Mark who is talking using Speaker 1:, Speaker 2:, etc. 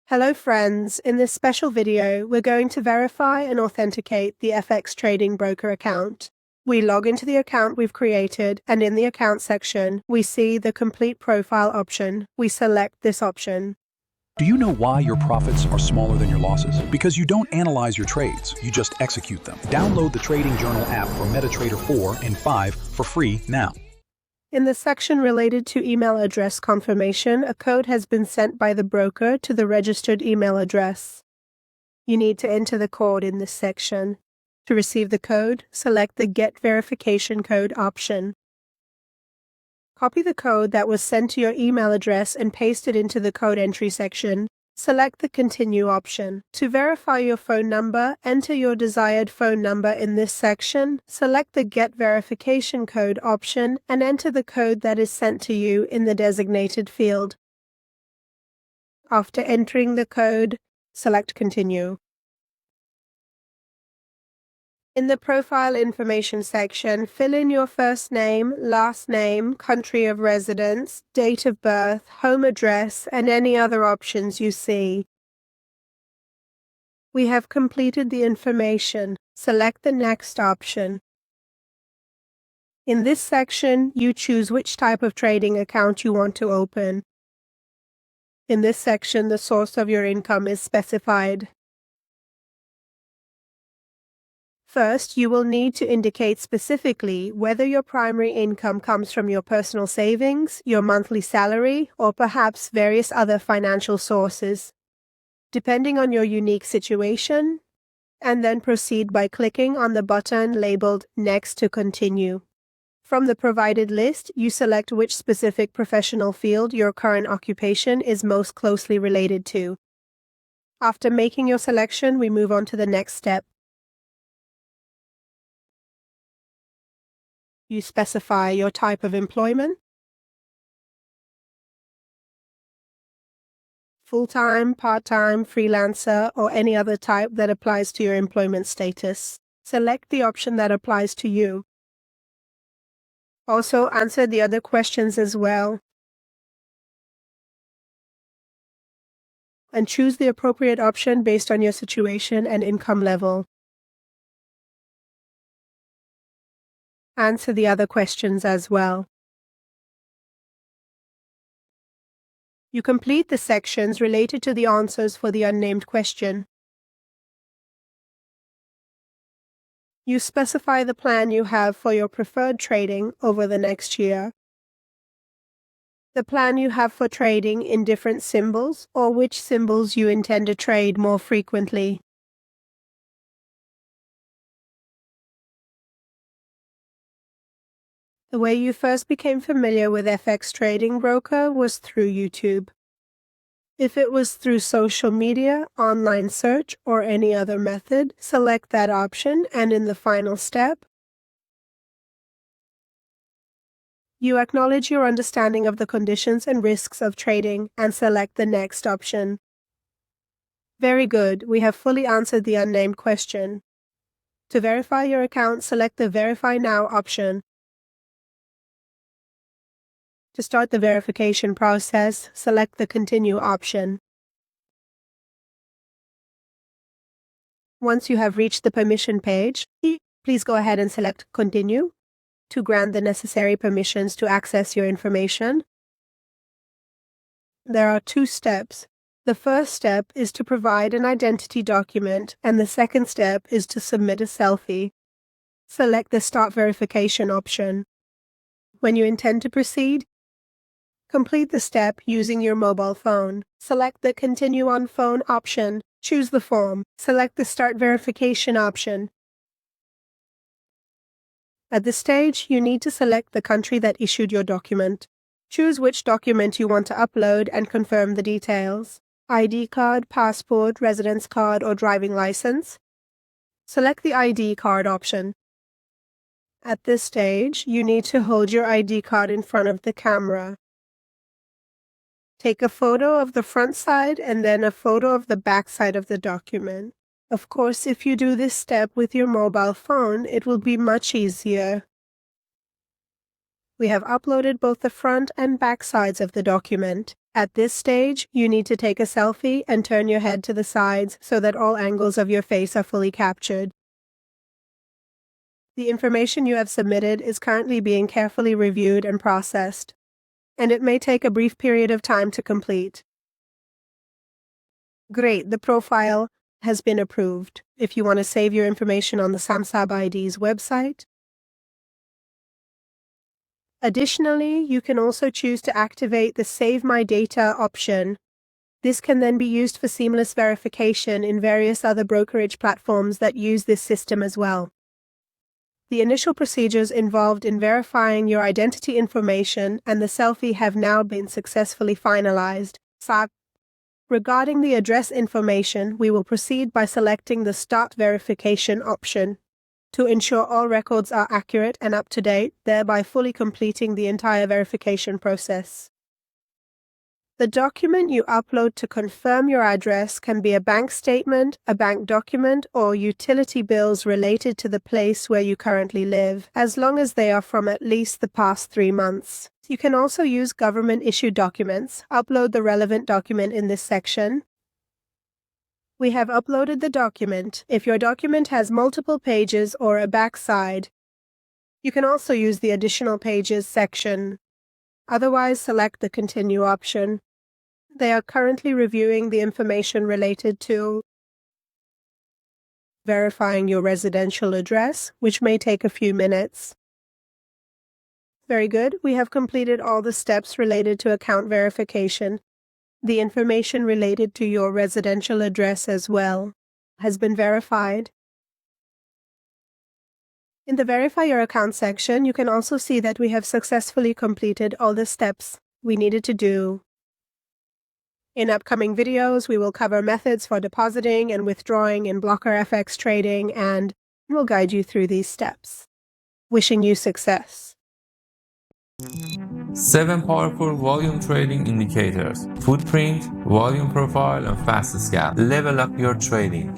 Speaker 1: Hello friends, in this special video we're going to verify and authenticate the FXTrading broker account. We log into the account we've created and in the account section we see the complete profile option. We select this option.
Speaker 2: Do you know why your profits are smaller than your losses? Because you don't analyze your trades, you just execute them. Download the Trading Journal app for MetaTrader 4 and 5 for free now.
Speaker 1: In the section related to email address confirmation, a code has been sent by the broker to the registered email address. You need to enter the code in this section. To receive the code, select the Get Verification Code option. Copy the code that was sent to your email address and paste it into the code entry section. Select the Continue option. To verify your phone number, enter your desired phone number in this section, select the Get Verification Code option, and enter the code that is sent to you in the designated field. After entering the code, select Continue. In the Profile Information section, fill in your first name, last name, country of residence, date of birth, home address, and any other options you see. We have completed the information. Select the Next option. In this section, you choose which type of trading account you want to open. In this section, the source of your income is specified. First, you will need to indicate specifically whether your primary income comes from your personal savings, your monthly salary, or perhaps various other financial sources, depending on your unique situation, and then proceed by clicking on the button labeled Next to Continue. From the provided list, you select which specific professional field your current occupation is most closely related to. After making your selection, we move on to the next step. You specify your type of employment, full-time, part-time, freelancer, or any other type that applies to your employment status. Select the option that applies to you. Also, answer the other questions as well. And choose the appropriate option based on your situation and income level. Answer the other questions as well. You complete the sections related to the answers for the unnamed question. You specify the plan you have for your preferred trading over the next year, the plan you have for trading in different symbols, or which symbols you intend to trade more frequently. The way you first became familiar with FXTrading broker was through YouTube. If it was through social media, online search, or any other method, select that option, and in the final step, you acknowledge your understanding of the conditions and risks of trading and select the Next option. Very good, we have fully answered the unnamed question. To verify your account, select the Verify Now option. To start the verification process, select the Continue option. Once you have reached the permission page, please go ahead and select Continue to grant the necessary permissions to access your information. There are two steps. The first step is to provide an identity document, and the second step is to submit a selfie. Select the Start Verification option. When you intend to proceed, complete the step using your mobile phone. Select the Continue on Phone option. Choose the form. Select the Start Verification option. At this stage, you need to select the country that issued your document. Choose which document you want to upload and confirm the details: ID card, passport, residence card, or driving license. Select the ID card option. At this stage, you need to hold your ID card in front of the camera. Take a photo of the front side and then a photo of the back side of the document. Of course, if you do this step with your mobile phone, it will be much easier. We have uploaded both the front and back sides of the document. At this stage, you need to take a selfie and turn your head to the sides so that all angles of your face are fully captured. The information you have submitted is currently being carefully reviewed and processed, and it may take a brief period of time to complete. Great, the profile has been approved. If you want to save your information on the Samsab ID's website. Additionally, you can also choose to activate the Save My Data option. This can then be used for seamless verification in various other brokerage platforms that use this system as well. The initial procedures involved in verifying your identity information and the selfie have now been successfully finalized. Regarding the address information, we will proceed by selecting the Start Verification option to ensure all records are accurate and up to date, thereby fully completing the entire verification process. The document you upload to confirm your address can be a bank statement, a bank document, or utility bills related to the place where you currently live, as long as they are from at least the past 3 months. You can also use government-issued documents. Upload the relevant document in this section. We have uploaded the document. If your document has multiple pages or a backside, you can also use the Additional Pages section. Otherwise, select the Continue option. They are currently reviewing the information related to verifying your residential address, which may take a few minutes. Very good. We have completed all the steps related to account verification. The information related to your residential address as well has been verified. In the Verify Your Account section, you can also see that we have successfully completed all the steps we needed to do. In upcoming videos, we will cover methods for depositing and withdrawing in Blocker FX trading, and we'll guide you through these steps. Wishing you success.
Speaker 3: 7 powerful volume trading indicators: footprint, volume profile, and fast scalp. Level up your trading.